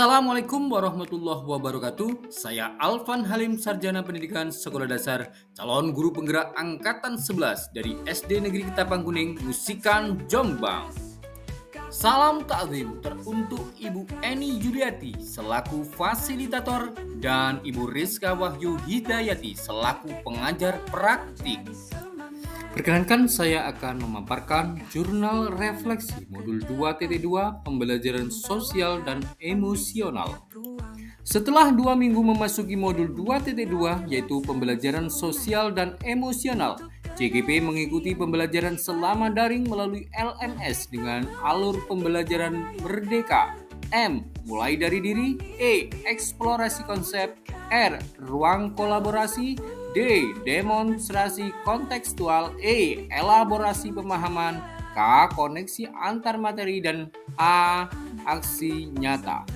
Assalamualaikum warahmatullahi wabarakatuh. Saya Alvan Halim, Sarjana Pendidikan Sekolah Dasar, calon guru penggerak Angkatan 11 dari SD Negeri Ketapang Kuning, Musikan, Jombang. Salam takzim teruntuk Ibu Eni Juliati selaku fasilitator dan Ibu Rizka Wahyu Hidayati selaku pengajar praktik. Perkenankan saya akan memaparkan jurnal refleksi modul 2.2 pembelajaran sosial dan emosional. Setelah 2 minggu memasuki modul 2.2 yaitu pembelajaran sosial dan emosional, CGP mengikuti pembelajaran selama daring melalui LMS dengan alur pembelajaran merdeka. M. Mulai dari diri. E. Eksplorasi konsep. R. Ruang kolaborasi. D. Demonstrasi kontekstual. E. Elaborasi pemahaman. K. Koneksi antar materi. Dan A. Aksi nyata.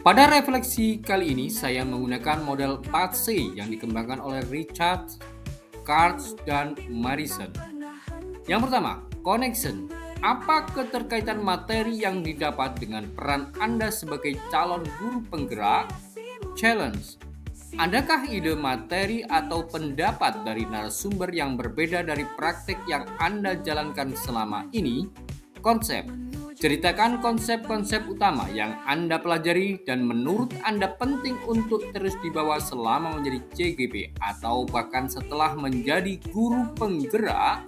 Pada refleksi kali ini saya menggunakan model 4C yang dikembangkan oleh Richard, Karts, dan Marison. Yang pertama, connection. Apa keterkaitan materi yang didapat dengan peran Anda sebagai calon guru penggerak? Challenge. Adakah ide materi atau pendapat dari narasumber yang berbeda dari praktek yang Anda jalankan selama ini? Konsep. Ceritakan konsep-konsep utama yang Anda pelajari dan menurut Anda penting untuk terus dibawa selama menjadi CGP atau bahkan setelah menjadi guru penggerak.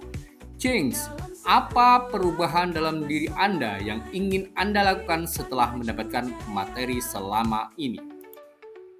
Change. Apa perubahan dalam diri Anda yang ingin Anda lakukan setelah mendapatkan materi selama ini?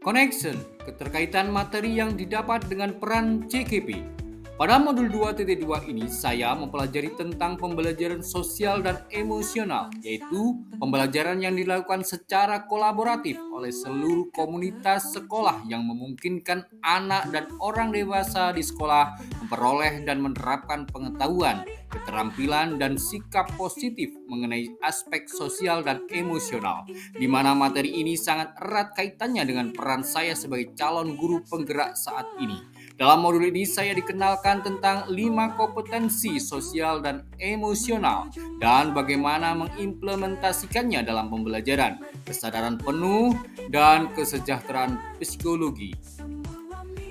Connection. Keterkaitan materi yang didapat dengan peran CGP. Pada modul 2.2 ini saya mempelajari tentang pembelajaran sosial dan emosional, yaitu pembelajaran yang dilakukan secara kolaboratif oleh seluruh komunitas sekolah yang memungkinkan anak dan orang dewasa di sekolah memperoleh dan menerapkan pengetahuan, keterampilan, dan sikap positif mengenai aspek sosial dan emosional, di mana materi ini sangat erat kaitannya dengan peran saya sebagai calon guru penggerak saat ini. Dalam modul ini saya dikenalkan tentang 5 kompetensi sosial dan emosional dan bagaimana mengimplementasikannya dalam pembelajaran, kesadaran penuh, dan kesejahteraan psikologi.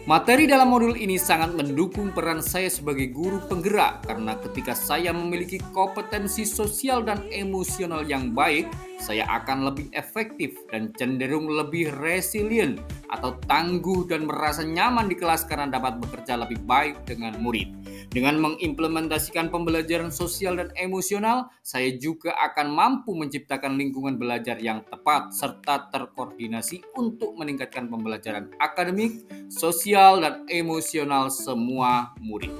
Materi dalam modul ini sangat mendukung peran saya sebagai guru penggerak karena ketika saya memiliki kompetensi sosial dan emosional yang baik, saya akan lebih efektif dan cenderung lebih resilient atau tangguh dan merasa nyaman di kelas karena dapat bekerja lebih baik dengan murid. Dengan mengimplementasikan pembelajaran sosial dan emosional, saya juga akan mampu menciptakan lingkungan belajar yang tepat serta terkoordinasi untuk meningkatkan pembelajaran akademik, sosial, dan emosional semua murid.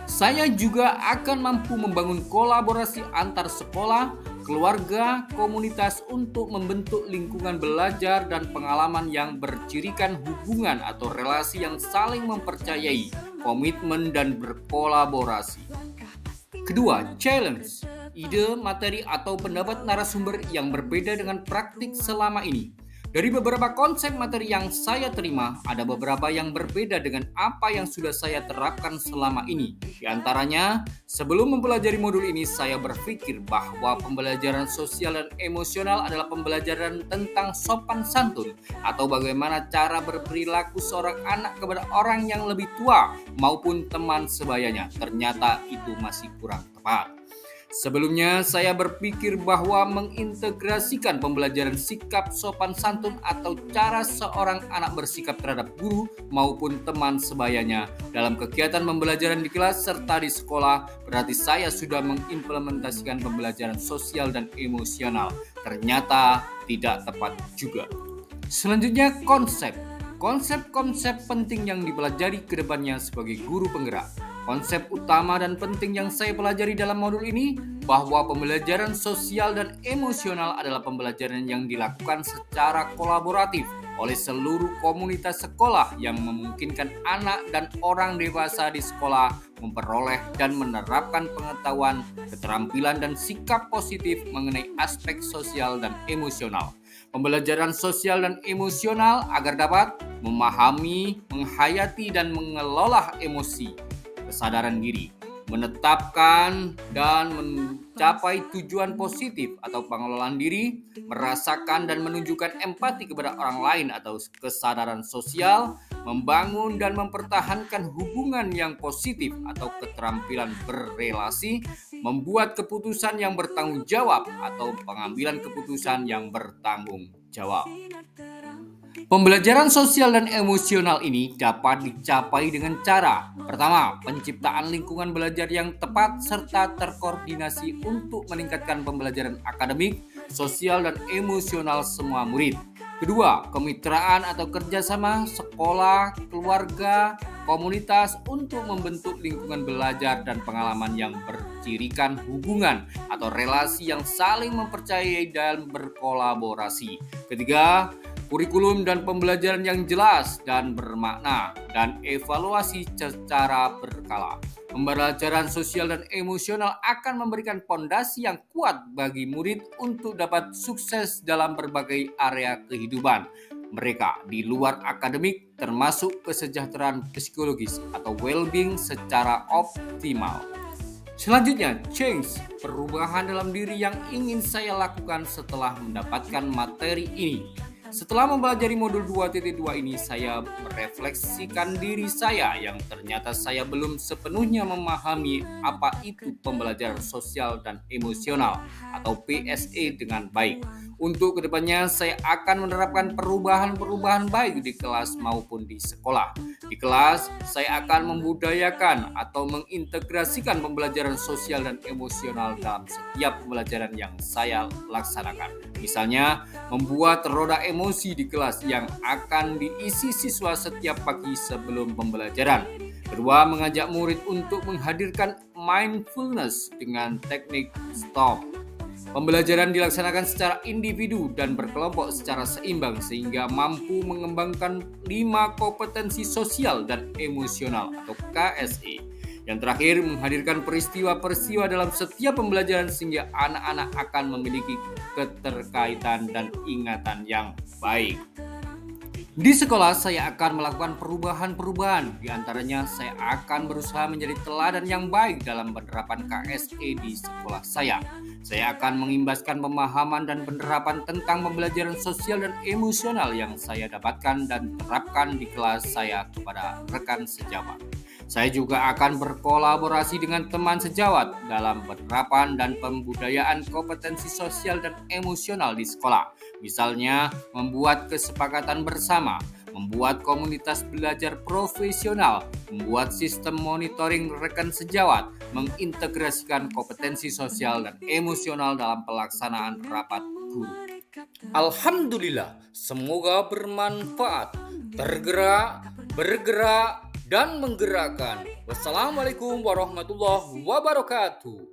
Saya juga akan mampu membangun kolaborasi antar sekolah, keluarga, komunitas untuk membentuk lingkungan belajar dan pengalaman yang bercirikan hubungan atau relasi yang saling mempercayai, komitmen, dan berkolaborasi. Kedua, challenge. Ide, materi, atau pendapat narasumber yang berbeda dengan praktik selama ini. Dari beberapa konsep materi yang saya terima, ada beberapa yang berbeda dengan apa yang sudah saya terapkan selama ini. Di antaranya, sebelum mempelajari modul ini, saya berpikir bahwa pembelajaran sosial dan emosional adalah pembelajaran tentang sopan santun atau bagaimana cara berperilaku seorang anak kepada orang yang lebih tua maupun teman sebayanya. Ternyata itu masih kurang tepat. Sebelumnya, saya berpikir bahwa mengintegrasikan pembelajaran sikap sopan santun atau cara seorang anak bersikap terhadap guru maupun teman sebayanya dalam kegiatan pembelajaran di kelas serta di sekolah berarti saya sudah mengimplementasikan pembelajaran sosial dan emosional. Ternyata tidak tepat juga. Selanjutnya, konsep. Konsep-konsep penting yang dipelajari ke depannya sebagai guru penggerak. Konsep utama dan penting yang saya pelajari dalam modul ini bahwa pembelajaran sosial dan emosional adalah pembelajaran yang dilakukan secara kolaboratif oleh seluruh komunitas sekolah yang memungkinkan anak dan orang dewasa di sekolah memperoleh dan menerapkan pengetahuan, keterampilan, dan sikap positif mengenai aspek sosial dan emosional. Pembelajaran sosial dan emosional agar dapat memahami, menghayati, dan mengelola emosi, kesadaran diri, menetapkan dan mencapai tujuan positif atau pengelolaan diri, merasakan dan menunjukkan empati kepada orang lain atau kesadaran sosial, membangun dan mempertahankan hubungan yang positif atau keterampilan berrelasi, membuat keputusan yang bertanggung jawab atau pengambilan keputusan yang bertanggung jawab. Pembelajaran sosial dan emosional ini dapat dicapai dengan cara: pertama, penciptaan lingkungan belajar yang tepat serta terkoordinasi untuk meningkatkan pembelajaran akademik, sosial, dan emosional semua murid. Kedua, kemitraan atau kerjasama sekolah, keluarga, komunitas untuk membentuk lingkungan belajar dan pengalaman yang bercirikan hubungan atau relasi yang saling mempercayai dan berkolaborasi. Ketiga, kurikulum dan pembelajaran yang jelas dan bermakna, dan evaluasi secara berkala. Pembelajaran sosial dan emosional akan memberikan fondasi yang kuat bagi murid untuk dapat sukses dalam berbagai area kehidupan mereka di luar akademik, termasuk kesejahteraan psikologis atau well-being secara optimal. Selanjutnya, change, perubahan dalam diri yang ingin saya lakukan setelah mendapatkan materi ini. Setelah mempelajari modul 2.2 ini, saya merefleksikan diri saya yang ternyata saya belum sepenuhnya memahami apa itu pembelajaran sosial dan emosional atau PSE dengan baik. Untuk kedepannya, saya akan menerapkan perubahan-perubahan baik di kelas maupun di sekolah. Di kelas, saya akan membudayakan atau mengintegrasikan pembelajaran sosial dan emosional dalam setiap pembelajaran yang saya laksanakan. Misalnya, membuat roda emosi di kelas yang akan diisi siswa setiap pagi sebelum pembelajaran. Kedua, mengajak murid untuk menghadirkan mindfulness dengan teknik STOP. Pembelajaran dilaksanakan secara individu dan berkelompok secara seimbang sehingga mampu mengembangkan 5 kompetensi sosial dan emosional atau KSE. Yang terakhir, menghadirkan peristiwa-peristiwa dalam setiap pembelajaran sehingga anak-anak akan memiliki keterkaitan dan ingatan yang baik. Di sekolah, saya akan melakukan perubahan-perubahan. Di antaranya, saya akan berusaha menjadi teladan yang baik dalam penerapan KSE di sekolah saya. Saya akan mengimbaskan pemahaman dan penerapan tentang pembelajaran sosial dan emosional yang saya dapatkan dan terapkan di kelas saya kepada rekan sejawat. Saya juga akan berkolaborasi dengan teman sejawat dalam penerapan dan pembudayaan kompetensi sosial dan emosional di sekolah. Misalnya, membuat kesepakatan bersama, membuat komunitas belajar profesional, membuat sistem monitoring rekan sejawat, mengintegrasikan kompetensi sosial dan emosional dalam pelaksanaan rapat guru. Alhamdulillah, semoga bermanfaat, tergerak, bergerak, dan menggerakkan. Wassalamualaikum warahmatullahi wabarakatuh.